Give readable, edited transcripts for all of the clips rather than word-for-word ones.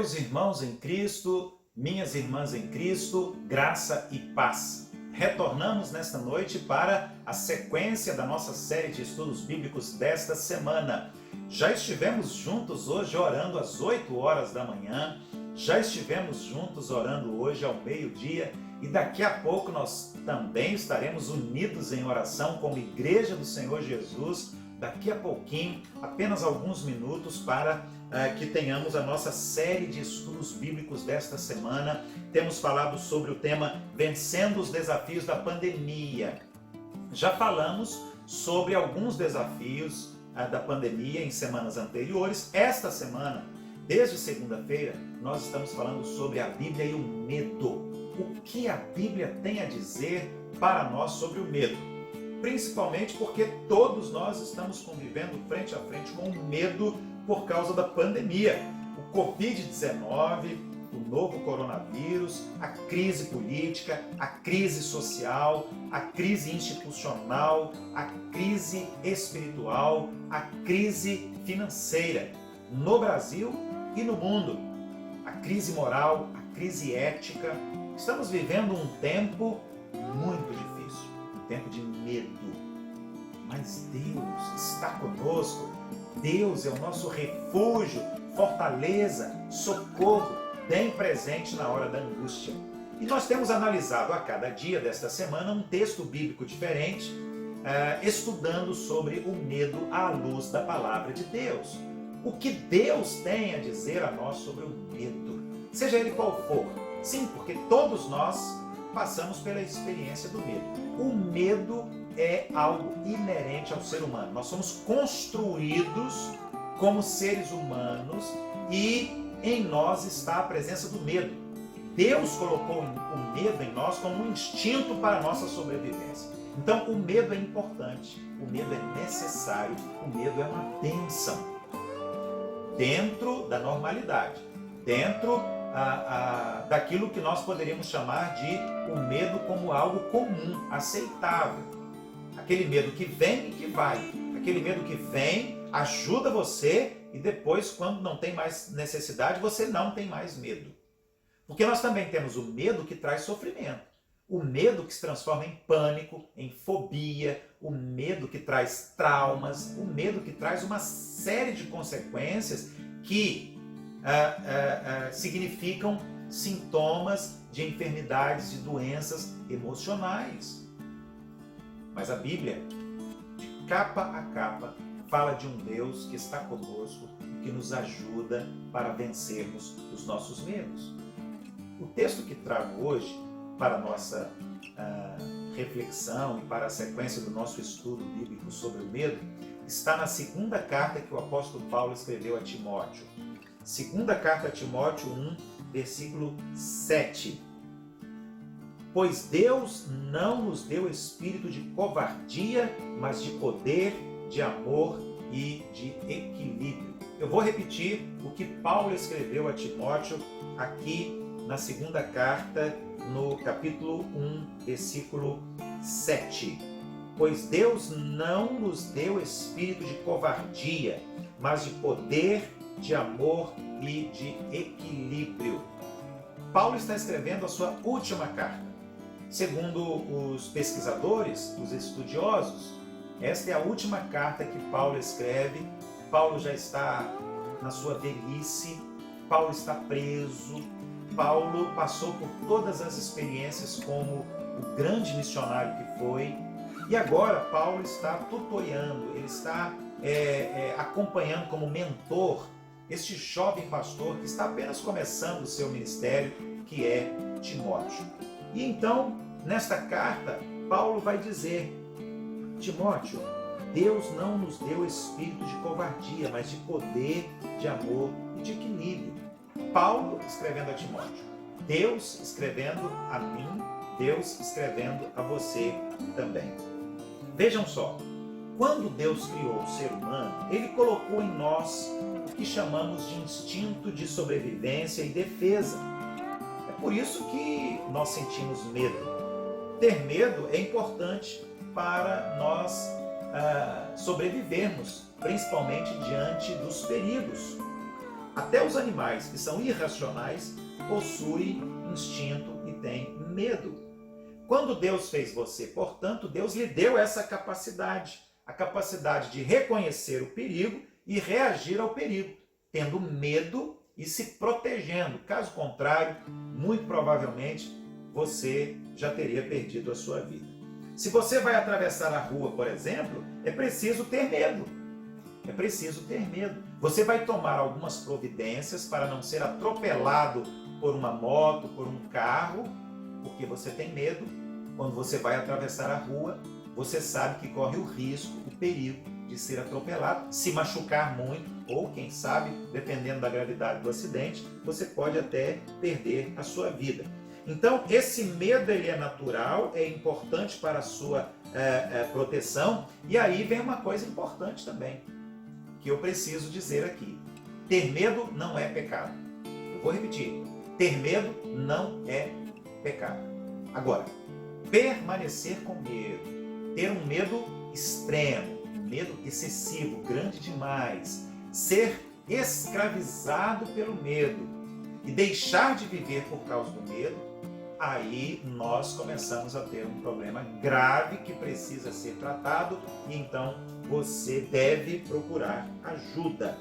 Meus irmãos em Cristo, minhas irmãs em Cristo, graça e paz. Retornamos nesta noite para a sequência da nossa série de estudos bíblicos desta semana. Já estivemos juntos hoje orando às 8 horas da manhã, já estivemos juntos orando hoje ao meio-dia e daqui a pouco nós também estaremos unidos em oração como Igreja do Senhor Jesus. Daqui a pouquinho, apenas alguns minutos para que tenhamos a nossa série de estudos bíblicos desta semana. Temos falado sobre o tema Vencendo os Desafios da Pandemia. Já falamos sobre alguns desafios da pandemia em semanas anteriores. Esta semana, desde segunda-feira, nós estamos falando sobre a Bíblia e o medo. O que a Bíblia tem a dizer para nós sobre o medo? Principalmente porque todos nós estamos convivendo frente a frente com o medo por causa da pandemia. O Covid-19, o novo coronavírus, a crise política, a crise social, a crise institucional, a crise espiritual, a crise financeira no Brasil e no mundo, a crise moral, a crise ética. Estamos vivendo um tempo muito difícil, um tempo de medo. Mas Deus está conosco. Deus é o nosso refúgio, fortaleza, socorro, bem presente na hora da angústia. E nós temos analisado a cada dia desta semana um texto bíblico diferente, estudando sobre o medo à luz da palavra de Deus. O que Deus tem a dizer a nós sobre o medo, seja ele qual for. Sim, porque todos nós passamos pela experiência do medo. O medo é algo inerente ao ser humano. Nós somos construídos como seres humanos e em nós está a presença do medo. Deus colocou o medo em nós como um instinto para a nossa sobrevivência. Então o medo é importante, o medo é necessário, o medo é uma bênção. Dentro da normalidade, dentro daquilo que nós poderíamos chamar de o medo como algo comum, aceitável. Aquele medo que vem e que vai. Aquele medo que vem, ajuda você e depois, quando não tem mais necessidade, você não tem mais medo. Porque nós também temos o medo que traz sofrimento. O medo que se transforma em pânico, em fobia, o medo que traz traumas, o medo que traz uma série de consequências que significam sintomas de enfermidades e doenças emocionais. Mas a Bíblia, de capa a capa, fala de um Deus que está conosco e que nos ajuda para vencermos os nossos medos. O texto que trago hoje para a nossa reflexão e para a sequência do nosso estudo bíblico sobre o medo está na segunda carta que o apóstolo Paulo escreveu a Timóteo. Segunda carta a Timóteo 1, versículo 7. Pois Deus não nos deu espírito de covardia, mas de poder, de amor e de equilíbrio. Eu vou repetir o que Paulo escreveu a Timóteo aqui na segunda carta, no capítulo 1, versículo 7. Pois Deus não nos deu espírito de covardia, mas de poder, de amor e de equilíbrio. Paulo está escrevendo a sua última carta. Segundo os pesquisadores, os estudiosos, esta é a última carta que Paulo escreve. Paulo já está na sua velhice, Paulo está preso, Paulo passou por todas as experiências como o grande missionário que foi, e agora Paulo está tutoriando, ele está acompanhando como mentor este jovem pastor que está apenas começando o seu ministério, que é Timóteo. E então, nesta carta, Paulo vai dizer: Timóteo, Deus não nos deu espírito de covardia, mas de poder, de amor e de equilíbrio. Paulo escrevendo a Timóteo, Deus escrevendo a mim, Deus escrevendo a você também. Vejam só, quando Deus criou o ser humano, Ele colocou em nós o que chamamos de instinto de sobrevivência e defesa. É por isso que nós sentimos medo. Ter medo é importante para nós sobrevivermos, principalmente diante dos perigos. Até os animais que são irracionais possuem instinto e têm medo. Quando Deus fez você, portanto, Deus lhe deu essa capacidade, a capacidade de reconhecer o perigo e reagir ao perigo, tendo medo e se protegendo. Caso contrário, muito provavelmente você já teria perdido a sua vida. Se você vai atravessar a rua, por exemplo, é preciso ter medo. É preciso ter medo. Você vai tomar algumas providências para não ser atropelado por uma moto, por um carro, porque você tem medo. Quando você vai atravessar a rua, você sabe que corre o risco, o perigo de ser atropelado, se machucar muito, ou quem sabe, dependendo da gravidade do acidente, você pode até perder a sua vida. Então, esse medo ele é natural, é importante para a sua proteção. E aí vem uma coisa importante também, que eu preciso dizer aqui. Ter medo não é pecado. Eu vou repetir. Ter medo não é pecado. Agora, permanecer com medo, ter um medo extremo, um medo excessivo, grande demais, ser escravizado pelo medo e deixar de viver por causa do medo, aí nós começamos a ter um problema grave que precisa ser tratado e então você deve procurar ajuda.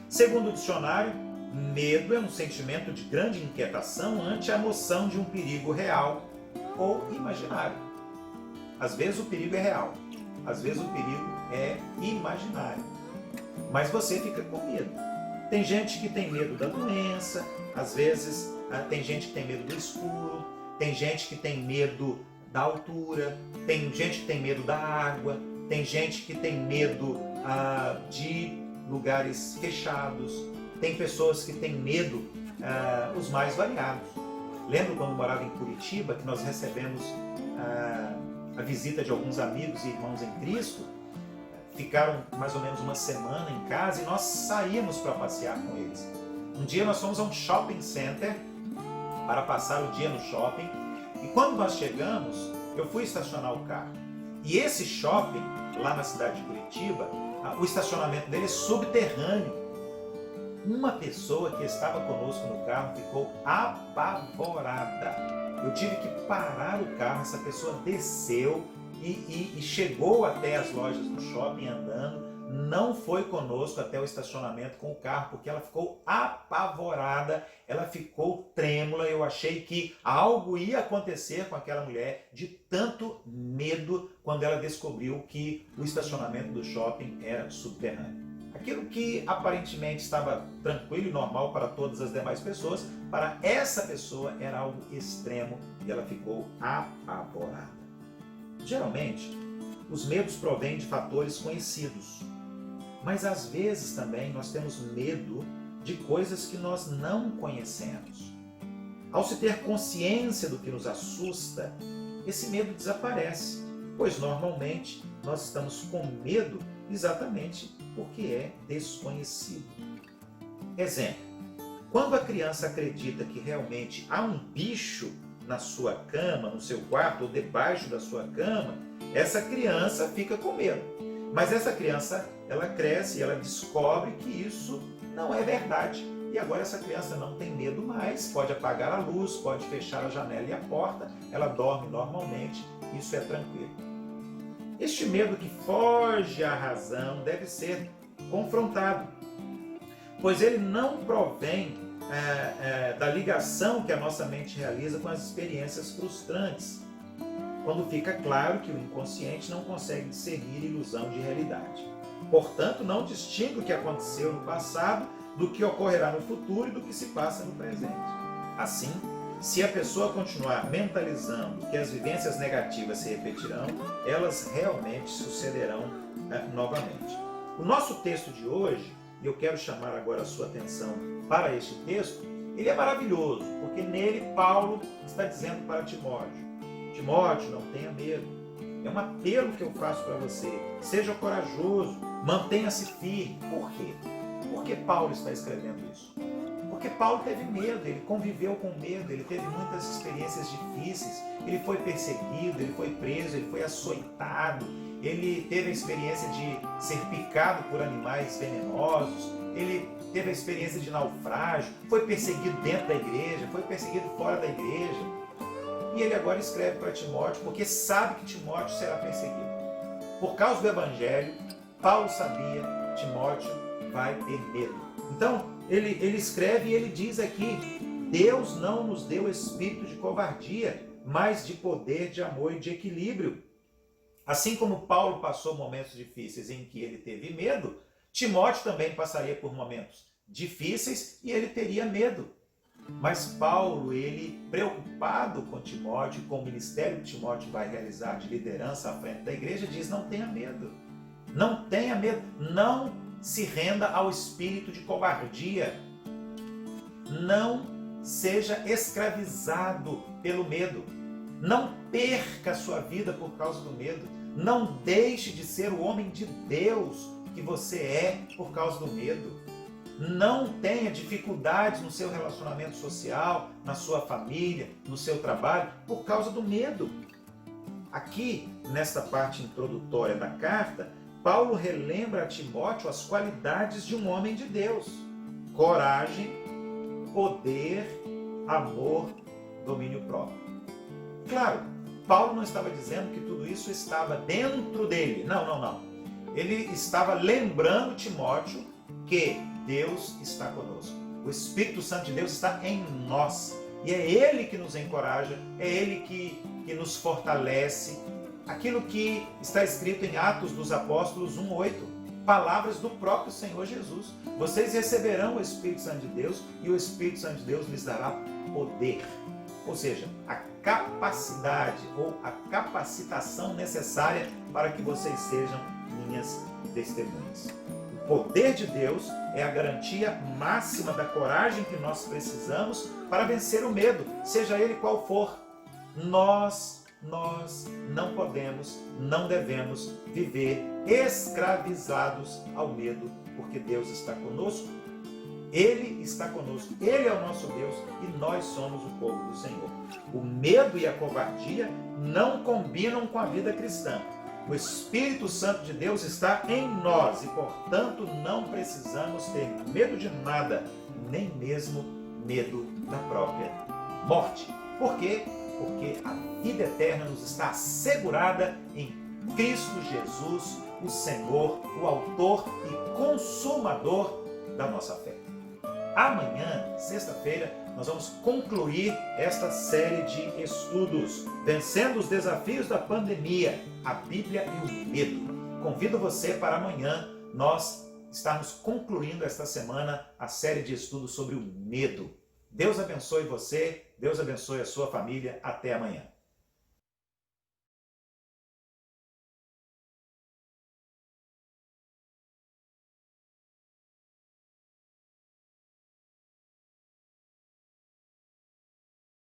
Segundo o dicionário, medo é um sentimento de grande inquietação ante a noção de um perigo real ou imaginário. Às vezes o perigo é real, às vezes o perigo é imaginário, mas você fica com medo. Tem gente que tem medo da doença, às vezes tem gente que tem medo do escuro, tem gente que tem medo da altura, tem gente que tem medo da água, tem gente que tem medo de lugares fechados, tem pessoas que têm medo os mais variados. Lembro quando morava em Curitiba que nós recebemos a visita de alguns amigos e irmãos em Cristo, ficaram mais ou menos uma semana em casa e nós saímos para passear com eles. Um dia nós fomos a um shopping center para passar o dia no shopping e quando nós chegamos, eu fui estacionar o carro. E esse shopping, lá na cidade de Curitiba, o estacionamento dele é subterrâneo. Uma pessoa que estava conosco no carro ficou apavorada. Eu tive que parar o carro, essa pessoa desceu e chegou até as lojas do shopping andando, não foi conosco até o estacionamento com o carro, porque ela ficou apavorada, ela ficou trêmula, eu achei que algo ia acontecer com aquela mulher de tanto medo quando ela descobriu que o estacionamento do shopping era subterrâneo. Aquilo que aparentemente estava tranquilo e normal para todas as demais pessoas, para essa pessoa era algo extremo e ela ficou apavorada. Geralmente, os medos provêm de fatores conhecidos, mas às vezes também nós temos medo de coisas que nós não conhecemos. Ao se ter consciência do que nos assusta, esse medo desaparece, pois normalmente nós estamos com medo exatamente porque é desconhecido. Exemplo, quando a criança acredita que realmente há um bicho na sua cama, no seu quarto ou debaixo da sua cama, essa criança fica com medo. Mas essa criança, ela cresce e ela descobre que isso não é verdade. E agora essa criança não tem medo mais, pode apagar a luz, pode fechar a janela e a porta, ela dorme normalmente, isso é tranquilo. Este medo que foge à razão deve ser confrontado, pois ele não provém da ligação que a nossa mente realiza com as experiências frustrantes, quando fica claro que o inconsciente não consegue discernir ilusão de realidade. Portanto, não distingue o que aconteceu no passado do que ocorrerá no futuro e do que se passa no presente. Assim, se a pessoa continuar mentalizando que as vivências negativas se repetirão, elas realmente sucederão novamente. O nosso texto de hoje, e eu quero chamar agora a sua atenção para este texto, ele é maravilhoso, porque nele Paulo está dizendo para Timóteo: Timóteo, não tenha medo. É um apelo que eu faço para você. Seja corajoso, mantenha-se firme. Por quê? Por que Paulo está escrevendo isso? Porque Paulo teve medo, ele conviveu com medo, ele teve muitas experiências difíceis, ele foi perseguido, ele foi preso, ele foi açoitado, ele teve a experiência de ser picado por animais venenosos, ele teve a experiência de naufrágio, foi perseguido dentro da igreja, foi perseguido fora da igreja. E ele agora escreve para Timóteo, porque sabe que Timóteo será perseguido. Por causa do Evangelho, Paulo sabia, Timóteo vai ter medo. Então, ele escreve e ele diz aqui, Deus não nos deu espírito de covardia, mas de poder, de amor e de equilíbrio. Assim como Paulo passou momentos difíceis em que ele teve medo, Timóteo também passaria por momentos difíceis e ele teria medo. Mas Paulo, ele preocupado com Timóteo, com o ministério que Timóteo vai realizar de liderança à frente da igreja, diz, não tenha medo. Não tenha medo. Não se renda ao espírito de covardia. Não seja escravizado pelo medo. Não perca a sua vida por causa do medo. Não deixe de ser o homem de Deus que você é por causa do medo. Não tenha dificuldades no seu relacionamento social, na sua família, no seu trabalho, por causa do medo. Aqui, nesta parte introdutória da carta, Paulo relembra a Timóteo as qualidades de um homem de Deus: coragem, poder, amor, domínio próprio. Claro, Paulo não estava dizendo que tudo isso estava dentro dele. Não. Ele estava lembrando Timóteo que Deus está conosco. O Espírito Santo de Deus está em nós. E é Ele que nos encoraja, é Ele que nos fortalece. Aquilo que está escrito em Atos dos Apóstolos 1:8, palavras do próprio Senhor Jesus. Vocês receberão o Espírito Santo de Deus e o Espírito Santo de Deus lhes dará poder. Ou seja, a capacidade ou a capacitação necessária para que vocês sejam minhas testemunhas. O poder de Deus é a garantia máxima da coragem que nós precisamos para vencer o medo, seja ele qual for. Nós não podemos, não devemos viver escravizados ao medo, porque Deus está conosco. Ele está conosco, Ele é o nosso Deus e nós somos o povo do Senhor. O medo e a covardia não combinam com a vida cristã. O Espírito Santo de Deus está em nós e, portanto, não precisamos ter medo de nada, nem mesmo medo da própria morte. Por quê? Porque a vida eterna nos está assegurada em Cristo Jesus, o Senhor, o autor e consumador da nossa fé. Amanhã, sexta-feira, nós vamos concluir esta série de estudos, Vencendo os Desafios da Pandemia, a Bíblia e o Medo. Convido você para amanhã nós estarmos concluindo esta semana a série de estudos sobre o medo. Deus abençoe você, Deus abençoe a sua família. Até amanhã.